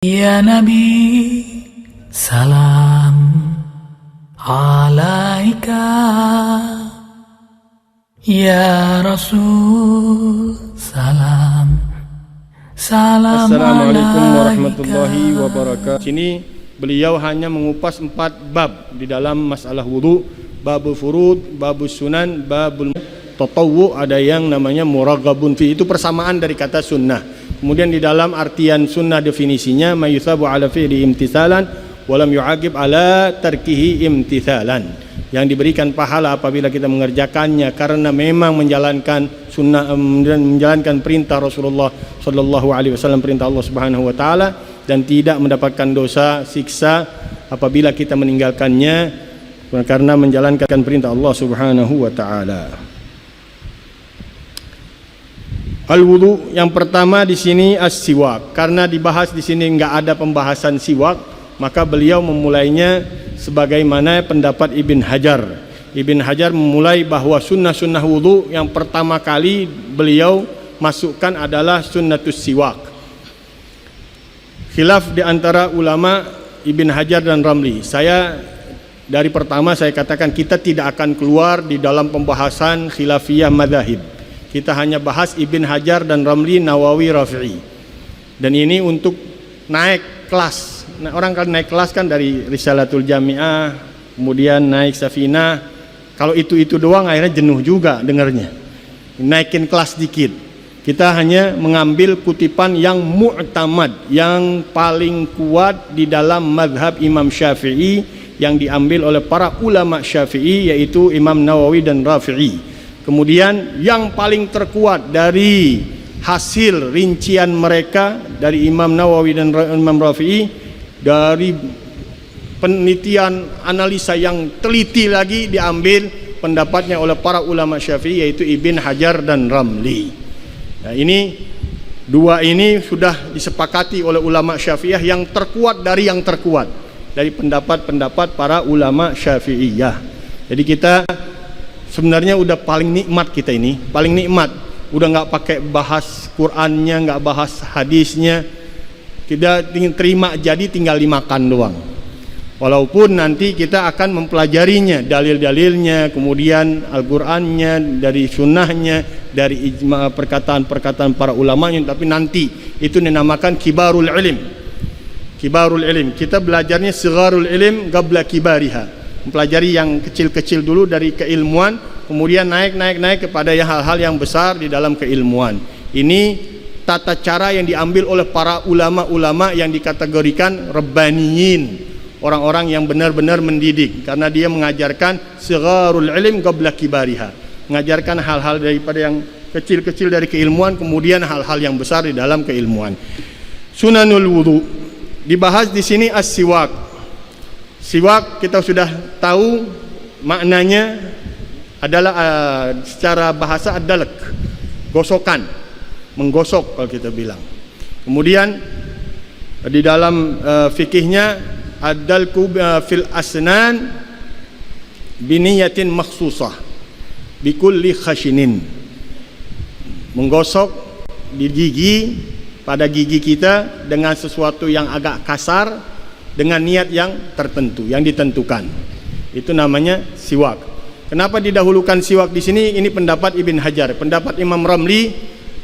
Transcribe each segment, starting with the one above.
Ya Nabi, salam alaika. Ya Rasul, salam Assalamualaikum alaika. warahmatullahi wabarakatuh. Sini beliau hanya mengupas 4 bab di dalam masalah wudu. Babul furud, babul sunan, babul tatawwu, ada yang namanya muraghhabun fi, itu persamaan dari kata sunnah. Kemudian di dalam artian sunnah definisinya mayusabu ala fi'li imtithalan walam yu'aqib ala tarkihi imtithalan, yang diberikan pahala apabila kita mengerjakannya karena memang menjalankan sunnah dan menjalankan perintah Rasulullah sallallahu alaihi wasallam, perintah Allah Subhanahu wa taala, dan tidak mendapatkan dosa siksa apabila kita meninggalkannya karena menjalankan perintah Allah Subhanahu wa taala. Al-wudu yang pertama di sini as-siwak. Karena dibahas di sini enggak ada pembahasan siwak, maka beliau memulainya sebagaimana pendapat Ibn Hajar. Ibn Hajar memulai bahwa sunnah-sunnah wudu yang pertama kali beliau masukkan adalah sunnatus siwak. Khilaf di antara ulama Ibn Hajar dan Ramli. Dari pertama saya katakan kita tidak akan keluar di dalam pembahasan khilafiyah madzhab. Kita hanya bahas Ibn Hajar dan Ramli, Nawawi, Rafi'i. Dan ini untuk naik kelas. Nah, orang kan naik kelas kan dari Risalatul Jami'ah, kemudian naik Safinah. Kalau itu doang akhirnya jenuh juga dengarnya. Naikin kelas dikit. Kita hanya mengambil kutipan yang mu'tamad, yang paling kuat di dalam mazhab Imam Syafi'i, yang diambil oleh para ulama Syafi'i, yaitu Imam Nawawi dan Rafi'i. Kemudian yang paling terkuat dari hasil rincian mereka dari Imam Nawawi dan Imam Rafi'i, dari penelitian analisa yang teliti lagi, diambil pendapatnya oleh para ulama Syafi'i, yaitu Ibn Hajar dan Ramli. Nah, ini dua ini sudah disepakati oleh ulama Syafi'iyah yang terkuat dari yang terkuat dari pendapat-pendapat para ulama Syafi'iyah. Jadi kita sebenarnya udah paling nikmat, kita ini paling nikmat, udah nggak pakai bahas Qur'annya, nggak bahas hadisnya, kita terima jadi tinggal dimakan doang. Walaupun nanti kita akan mempelajarinya, dalil-dalilnya, kemudian Al-Qur'annya, dari sunnahnya, dari ijma, perkataan-perkataan para ulamanya, tapi nanti itu dinamakan kibarul ilm. Kibarul ilm, kita belajarnya sigharul ilm qabla kibariha. Mempelajari yang kecil-kecil dulu dari keilmuan, kemudian naik kepada hal-hal yang besar di dalam keilmuan. Ini tata cara yang diambil oleh para ulama-ulama yang dikategorikan rabbaniyin, orang-orang yang benar-benar mendidik, karena dia mengajarkan sigharul ilm qabla kibariha, mengajarkan hal-hal daripada yang kecil-kecil dari keilmuan, kemudian hal-hal yang besar di dalam keilmuan. Sunanul wudu dibahas di sini as-siwak. Siwak kita sudah tahu maknanya adalah secara bahasa adalak, gosokan, menggosok kalau kita bilang. Kemudian di dalam fikihnya adalku fil asnan biniyatin makhsusah bikulli khashinin, menggosok di gigi, pada gigi kita dengan sesuatu yang agak kasar, dengan niat yang tertentu, yang ditentukan. Itu namanya siwak. Kenapa didahulukan siwak di sini? Ini pendapat Ibn Hajar. Pendapat Imam Ramli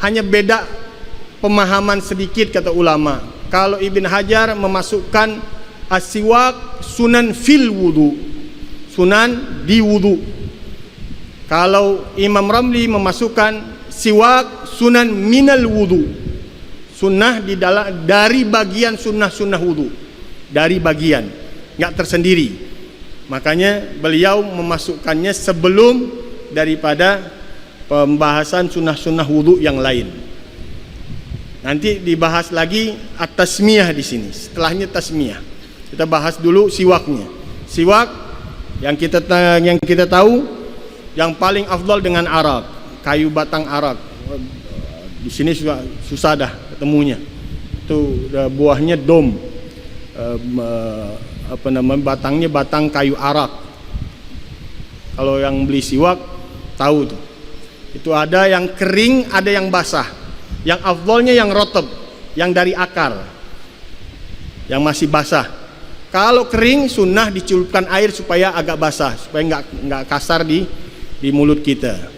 hanya beda pemahaman sedikit, kata ulama. Kalau Ibn Hajar memasukkan as-siwak sunan fil wudu, sunan di wudu. Kalau Imam Ramli memasukkan siwak sunan minal wudu, sunnah dari bagian sunnah-sunnah wudu, dari bagian, nggak tersendiri. Makanya beliau memasukkannya sebelum daripada pembahasan sunnah-sunnah wudu yang lain. Nanti dibahas lagi at-tasmiyah di sini. Setelahnya tasmiyah. Kita bahas dulu siwaknya. Siwak yang kita tahu yang paling afdal dengan arak, kayu batang arak. Di sini susah dah ketemunya. Itu buahnya dom. Batangnya batang kayu arak. Kalau yang beli siwak tahu tuh. Itu ada yang kering, ada yang basah. Yang afdalnya yang rotab, yang dari akar. yang masih basah. Kalau kering sunnah dicelupkan air supaya agak basah, supaya nggak kasar di mulut kita.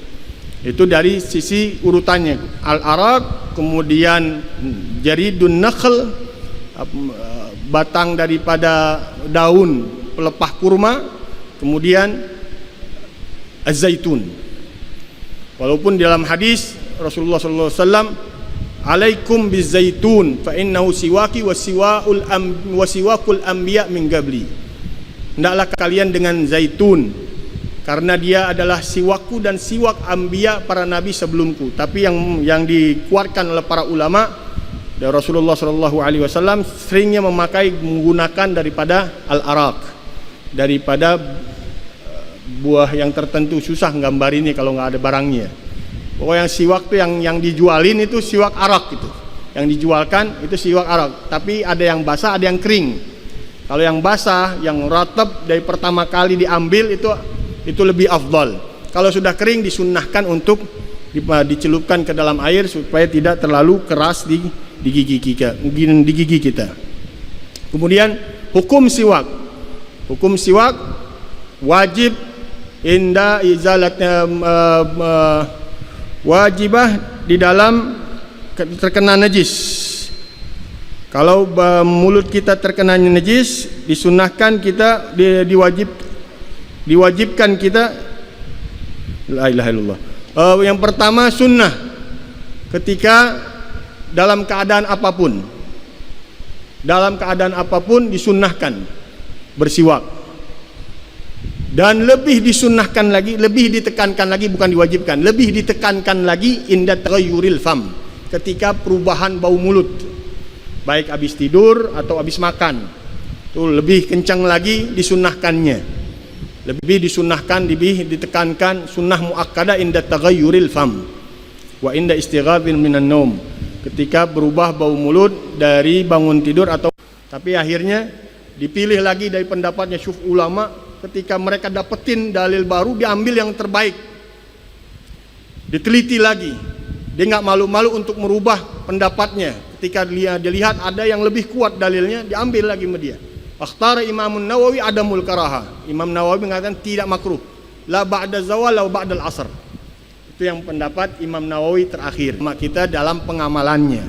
Itu dari sisi urutannya. Al-araq, kemudian jaridun nakhl, batang daripada daun pelepah kurma, kemudian az-zaitun. Walaupun dalam hadis Rasulullah sallallahu alaihi wasallam, alaikum bizaitun fa innahu siwaki wa siwakul anbiya min qabli. Hendaklah kalian dengan zaitun karena dia adalah siwakku dan siwak anbiya para nabi sebelumku. Tapi yang dikuatkan oleh para ulama, dan Rasulullah sallallahu alaihi wasallam seringnya menggunakan daripada al-araq, daripada buah yang tertentu. Susah gambar ini kalau nggak ada barangnya. Pokoknya siwak itu yang dijualin itu siwak arak gitu. Yang dijualkan itu siwak arak. Tapi ada yang basah, ada yang kering. Kalau yang basah, yang ratab dari pertama kali diambil itu lebih afdal. Kalau sudah kering disunnahkan untuk dicelupkan ke dalam air supaya tidak terlalu keras di gigi kita. Kemudian hukum siwak. Hukum siwak wajib inda izalatnya wajibah di dalam terkena najis. Kalau mulut kita terkena najis, disunahkan kita diwajibkan kita la ilaha illallah. Yang pertama sunnah ketika dalam keadaan apapun disunnahkan bersiwak. Dan lebih disunnahkan lagi, lebih ditekankan lagi, bukan diwajibkan, lebih ditekankan lagi inda taghayyuril fam, ketika perubahan bau mulut, baik habis tidur atau habis makan. Itu lebih kencang lagi disunnahkannya. Lebih disunnahkan, lebih ditekankan sunnah muakkadah inda taghayyuril fam wa inda istighabil minan naum, ketika berubah bau mulut dari bangun tidur atau. Tapi akhirnya dipilih lagi dari pendapatnya syuf ulama, ketika mereka dapetin dalil baru diambil yang terbaik, diteliti lagi, dia nggak malu-malu untuk merubah pendapatnya. Ketika dilihat ada yang lebih kuat dalilnya, diambil lagi sama dia. Akhtara Imam Nawawi adamul karaha. Imam Nawawi mengatakan tidak makruh, la ba'da zawal la ba'dal asr. Itu yang pendapat Imam Nawawi terakhir kita dalam pengamalannya.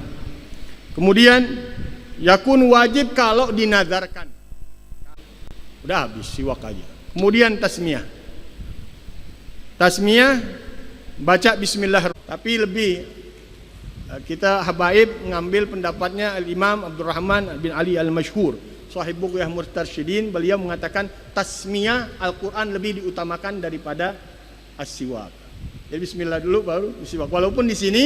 Kemudian yakun wajib kalau dinazarkan. Udah habis siwak aja. Kemudian tasmiyah. Tasmiyah baca bismillah. Tapi lebih kita habaib ngambil pendapatnya Al-Imam Abdurrahman bin Ali Al-Masyhur, Shahib Bughyah Mustarsyidin. Beliau mengatakan tasmiyah Al-Quran lebih diutamakan daripada as-siwak. Jadi bismillah dulu baru siwak. Walaupun di sini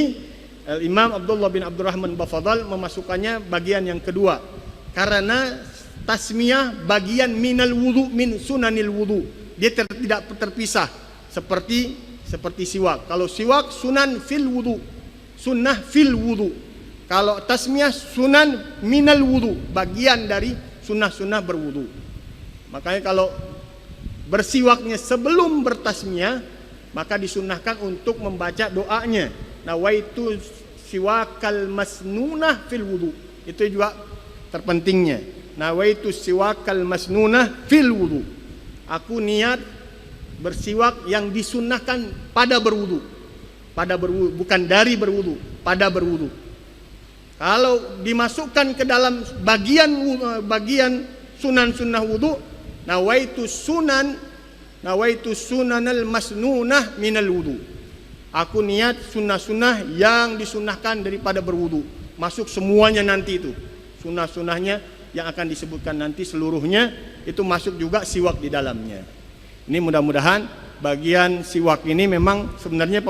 Imam Abdullah bin Abdurrahman Bafadal memasukkannya bagian yang kedua, karena tasmiyah bagian minal wudu, min sunanil wudu. Dia tidak terpisah seperti siwak. Kalau siwak sunan fil wudu, sunnah fil wudu. Kalau tasmiyah sunan minal wudu, bagian dari sunnah-sunnah berwudu. Makanya kalau bersiwaknya sebelum bertasmiyah, maka disunnahkan untuk membaca doanya, nawaitu siwakal masnunah fil wudu. Itu juga terpentingnya. Nawaitu siwakal masnunah fil wudu. Aku niat bersiwak yang disunnahkan pada berwudu. Pada berwudu, bukan dari berwudu, pada berwudu. Kalau dimasukkan ke dalam bagian sunan-sunnah wudu, nawaitu sunanal masnunah minal wudu. Aku niat sunnah-sunnah yang disunnahkan daripada berwudu. Masuk semuanya nanti itu. Sunnah-sunnahnya yang akan disebutkan nanti seluruhnya itu masuk juga siwak di dalamnya. Ini mudah-mudahan bagian siwak ini memang sebenarnya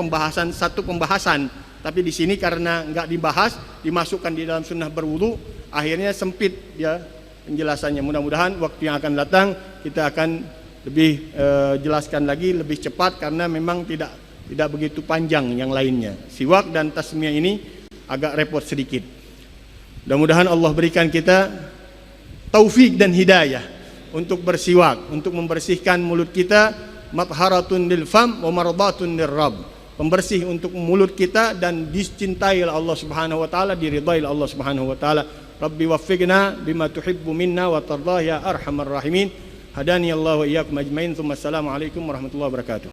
satu pembahasan, tapi di sini karena nggak dibahas, dimasukkan di dalam sunnah berwudu, akhirnya sempit ya penjelasannya. Mudah-mudahan waktu yang akan datang kita akan lebih jelaskan lagi lebih cepat, karena memang tidak begitu panjang yang lainnya. Siwak dan tasmiyah ini agak repot sedikit. Mudah-mudahan Allah berikan kita taufik dan hidayah untuk bersiwak, untuk membersihkan mulut kita, matharatun lil fam wa mardatun lirrabb, pembersih untuk mulut kita dan dicintai oleh Allah Subhanahu wa taala, diridai oleh Allah Subhanahu wa taala. Rabbi waffiqna bima tuhibbu minna wa tardah ya arhamar rahimin. Hadani Allah wa iyyakum ajmain. Assalamualaikum warahmatullahi wabarakatuh.